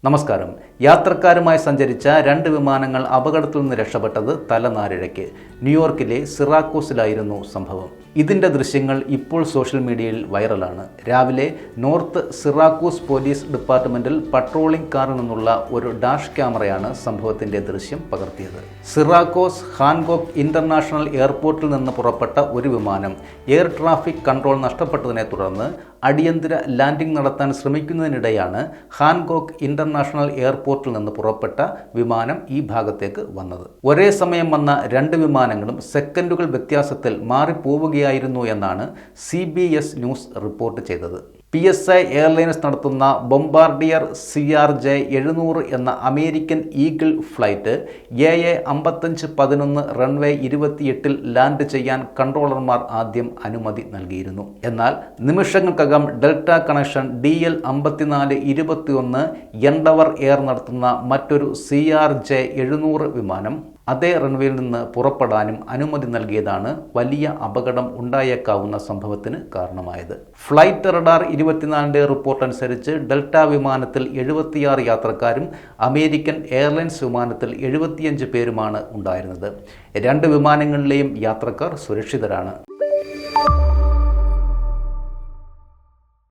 നമസ്കാരം. യാത്രക്കാരുമായി സഞ്ചരിച്ച 2 വിമാനങ്ങൾ അപകടത്തിൽ നിന്ന് രക്ഷപ്പെട്ടത് തലനാരിഴയ്ക്ക്. ന്യൂയോർക്കിലെ സിറാക്കൂസിലായിരുന്നു സംഭവം. ഇതിൻ്റെ ദൃശ്യങ്ങൾ ഇപ്പോൾ സോഷ്യൽ മീഡിയയിൽ വൈറലാണ്. രാവിലെ നോർത്ത് സിറാക്കൂസ് പോലീസ് ഡിപ്പാർട്ട്മെൻറ്റിൽ പട്രോളിംഗ് കാറിൽ നിന്നുള്ള ഒരു ഡാഷ് ക്യാമറയാണ് സംഭവത്തിൻ്റെ ദൃശ്യം പകർത്തിയത്. സിറാക്കോസ് ഹാൻകോക്ക് ഇൻ്റർനാഷണൽ എയർപോർട്ടിൽ നിന്ന് പുറപ്പെട്ട ഒരു വിമാനം എയർ ട്രാഫിക് കൺട്രോൾ നഷ്ടപ്പെട്ടതിനെ തുടർന്ന് അടിയന്തര ലാൻഡിംഗ് നടത്താൻ ശ്രമിക്കുന്നതിനിടെയാണ് ഹാൻകോക്ക് ഇൻ്റർനാഷണൽ എയർപോർട്ടിൽ നിന്ന് പുറപ്പെട്ട വിമാനം ഈ ഭാഗത്തേക്ക് വന്നത്. ഒരേ സമയം വന്ന 2 വിമാനങ്ങളും സെക്കൻഡുകൾ വ്യത്യാസത്തിൽ മാറിപ്പോവുകയായിരുന്നു എന്നാണ് CBS ന്യൂസ് റിപ്പോർട്ട് ചെയ്തത്. PSI എയർലൈൻസ് നടത്തുന്ന ബൊംബാർഡിയർ CRJ-700 എന്ന American eagle flight AA5511 runway 28 land ചെയ്യാൻ കൺട്രോളർമാർ ആദ്യം അനുമതി നൽകിയിരുന്നു. എന്നാൽ നിമിഷങ്ങൾക്കകം delta connection DL5421 Endeavour air നടത്തുന്ന മറ്റൊരു CRJ-700 വിമാനം അതേ റൺവേയിൽ നിന്ന് പുറപ്പെടാനും അനുമതി നൽകിയതാണ് വലിയ അപകടം ഉണ്ടായേക്കാവുന്ന സംഭവത്തിന് കാരണമായത്. ഫ്ലൈറ്റ് റഡാർ 24 റിപ്പോർട്ട് അനുസരിച്ച് ഡെൽറ്റ വിമാനത്തിൽ 76 യാത്രക്കാരും അമേരിക്കൻ എയർലൈൻസ് വിമാനത്തിൽ 75 പേരുമാണ് ഉണ്ടായിരുന്നത്. 2 വിമാനങ്ങളിലെയും യാത്രക്കാർ സുരക്ഷിതരാണ്.